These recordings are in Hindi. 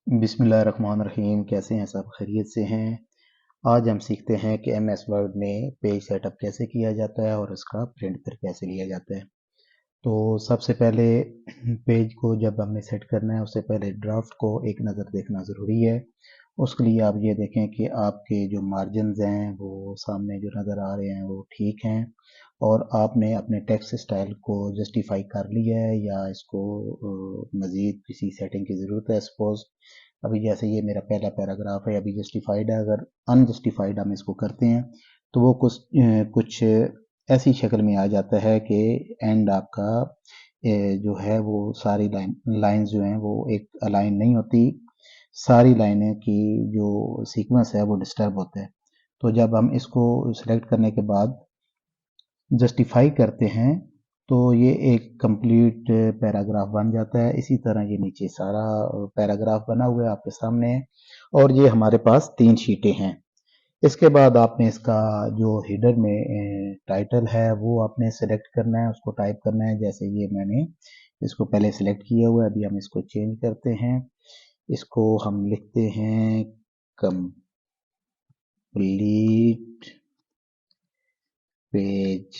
बिस्मिल्लाहिर्रहमानिर्रहीम। कैसे हैं सब? खैरियत से हैं। आज हम सीखते हैं कि एमएस वर्ड में पेज सेटअप कैसे किया जाता है और उसका प्रिंट फिर कैसे लिया जाता है। तो सबसे पहले पेज को जब हमने सेट करना है उससे पहले ड्राफ्ट को एक नज़र देखना ज़रूरी है। उसके लिए आप ये देखें कि आपके जो मार्जिन्स हैं वो सामने जो नज़र आ रहे हैं वो ठीक हैं और आपने अपने टेक्स्ट स्टाइल को जस्टिफाई कर लिया है या इसको मज़ीद किसी सेटिंग की ज़रूरत है। सपोज़ अभी जैसे ये मेरा पहला पैराग्राफ है, अभी जस्टिफाइड है। अगर अनजस्टिफाइड हम इसको करते हैं तो वो कुछ ऐसी शक्ल में आ जाता है कि एंड आपका जो है वो सारी लाइंस जो हैं वो एक अलाइन नहीं होती। सारी लाइनें की जो सीक्वेंस है वो डिस्टर्ब होता है। तो जब हम इसको सिलेक्ट करने के बाद जस्टिफाई करते हैं तो ये एक कंप्लीट पैराग्राफ बन जाता है। इसी तरह ये नीचे सारा पैराग्राफ बना हुआ है आपके सामने और ये हमारे पास 3 शीटें हैं। इसके बाद आपने इसका जो हेडर में टाइटल है वो आपने सेलेक्ट करना है, उसको टाइप करना है। जैसे ये मैंने इसको पहले सेलेक्ट किया हुआ है, अभी हम इसको चेंज करते हैं। इसको हम लिखते हैं कंप्लीट पेज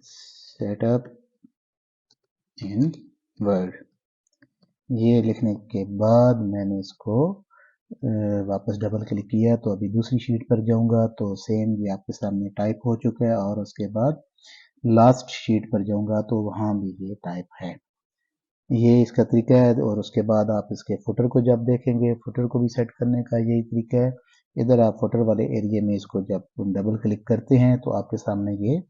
सेटअप इन वर्ड। ये लिखने के बाद मैंने इसको वापस डबल क्लिक किया तो अभी दूसरी शीट पर जाऊंगा तो सेम ये आपके सामने टाइप हो चुका है और उसके बाद लास्ट शीट पर जाऊंगा तो वहां भी ये टाइप है। ये इसका तरीका है और उसके बाद आप इसके फुटर को जब देखेंगे, फुटर को भी सेट करने का यही तरीका है। इधर आप फुटर वाले एरिया में इसको जब डबल क्लिक करते हैं तो आपके सामने ये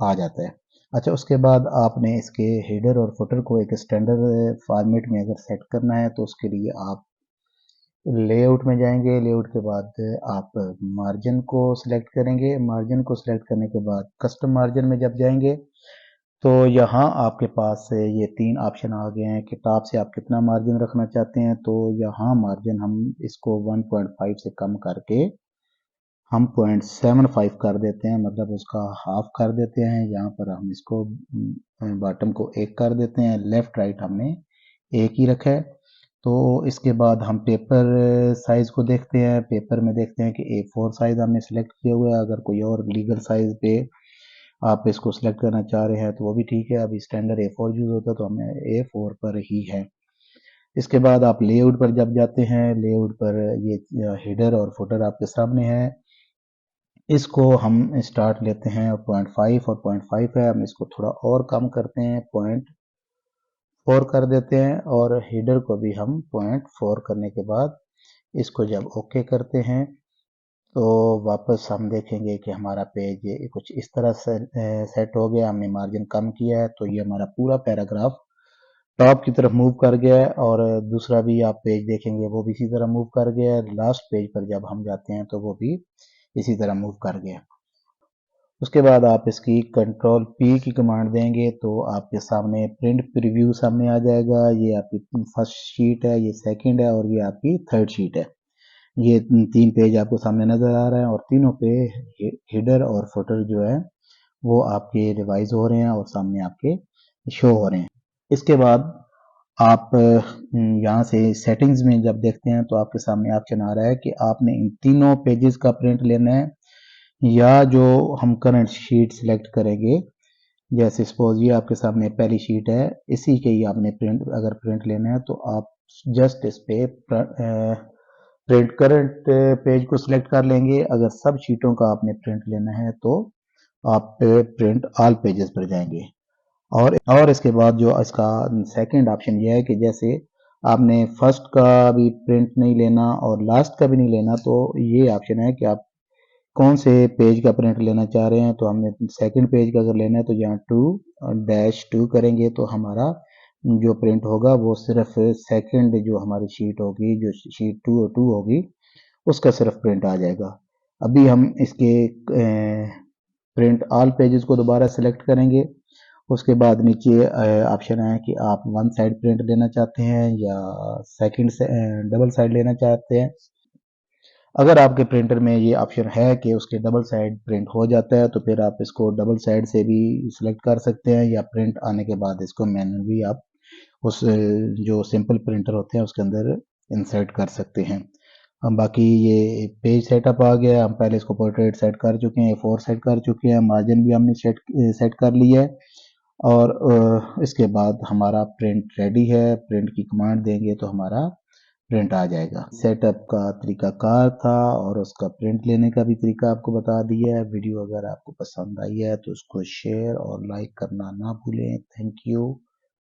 आ जाता है। अच्छा, उसके बाद आपने इसके हेडर और फुटर को एक स्टैंडर्ड फॉर्मेट में अगर सेट करना है तो उसके लिए आप लेआउट में जाएंगे। लेआउट के बाद आप मार्जिन को सिलेक्ट करेंगे। मार्जिन को सिलेक्ट करने के बाद कस्टम मार्जिन में जब जाएंगे तो यहाँ आपके पास ये 3 ऑप्शन आ गए हैं कि टॉप से आप कितना मार्जिन रखना चाहते हैं। तो यहाँ मार्जिन हम इसको 1.5 से कम करके हम 0.75 कर देते हैं, मतलब उसका हाफ कर देते हैं। यहाँ पर हम इसको बॉटम को 1 कर देते हैं, लेफ्ट राइट हमने 1 ही रखा है। तो इसके बाद हम पेपर साइज को देखते हैं। पेपर में देखते हैं कि A4 साइज हमने सेलेक्ट किया हुआ है। अगर कोई और लीगल साइज पे आप इसको सिलेक्ट करना चाह रहे हैं तो वो भी ठीक है। अभी स्टैंडर्ड A4 यूज होता है तो हमें A4 पर ही है। इसके बाद आप लेआउट पर जब जाते हैं, लेआउट पर ये हेडर और फुटर आपके सामने है। इसको हम स्टार्ट लेते हैं 0.5 और 0.5 है, हम इसको थोड़ा और कम करते हैं, 0.4 कर देते हैं और हेडर को भी हम 0.4 करने के बाद इसको जब ओके करते हैं तो वापस हम देखेंगे कि हमारा पेज कुछ इस तरह से सेट हो गया। हमने मार्जिन कम किया है तो ये हमारा पूरा पैराग्राफ टॉप की तरफ मूव कर गया है और दूसरा भी आप पेज देखेंगे वो भी इसी तरह मूव कर गया है। लास्ट पेज पर जब हम जाते हैं तो वो भी इसी तरह मूव कर गया। उसके बाद आप इसकी कंट्रोल पी की कमांड देंगे तो आपके सामने प्रिंट प्रीव्यू सामने आ जाएगा। ये आपकी फर्स्ट शीट है, ये सेकंड है और ये आपकी थर्ड शीट है। ये 3 पेज आपको सामने नजर आ रहे हैं और तीनों पे हेडर और फुटर जो है वो आपके रिवाइज हो रहे हैं और सामने आपके शो हो रहे हैं। इसके बाद आप यहाँ से सेटिंग्स में जब देखते हैं तो आपके सामने ऑप्शन आ रहा है कि आपने इन तीनों पेजेस का प्रिंट लेना है या जो हम करंट शीट सिलेक्ट करेंगे। जैसे सपोज ये आपके सामने पहली शीट है, इसी के ही आपने अगर प्रिंट लेना है तो आप जस्ट इस पे प्रिंट करंट पेज को सिलेक्ट कर लेंगे। अगर सब शीटों का आपने प्रिंट लेना है तो आप प्रिंट ऑल पेजेस पर जाएंगे। और इसके बाद जो इसका सेकंड ऑप्शन ये है कि जैसे आपने फर्स्ट का भी प्रिंट नहीं लेना और लास्ट का भी नहीं लेना तो ये ऑप्शन है कि आप कौन से पेज का प्रिंट लेना चाह रहे हैं। तो हमने सेकंड पेज का अगर लेना है तो यहाँ 2-2 करेंगे तो हमारा जो प्रिंट होगा वो सिर्फ सेकंड जो हमारी शीट होगी, जो शीट 2 होगी उसका सिर्फ प्रिंट आ जाएगा। अभी हम इसके प्रिंट ऑल पेजेस को दोबारा सेलेक्ट करेंगे। उसके बाद नीचे ऑप्शन है कि आप वन साइड प्रिंट लेना चाहते हैं या सेकंड से डबल साइड लेना चाहते हैं। अगर आपके प्रिंटर में ये ऑप्शन है कि उसके डबल साइड प्रिंट हो जाता है तो फिर आप इसको डबल साइड से भी सिलेक्ट कर सकते हैं या प्रिंट आने के बाद इसको मैन्युअली आप उस जो सिंपल प्रिंटर होते हैं उसके अंदर इंसर्ट कर सकते हैं। हम बाकी ये पेज सेटअप आ गया, हम पहले इसको पोर्ट्रेट सेट कर चुके हैं, A4 सेट कर चुके हैं, मार्जिन भी हमने सेट कर लिया है और इसके बाद हमारा प्रिंट रेडी है। प्रिंट की कमांड देंगे तो हमारा प्रिंट आ जाएगा। सेटअप का तरीकाकार था और उसका प्रिंट लेने का भी तरीका आपको बता दिया है। वीडियो अगर आपको पसंद आई है तो उसको शेयर और लाइक करना ना भूलें। Thank you.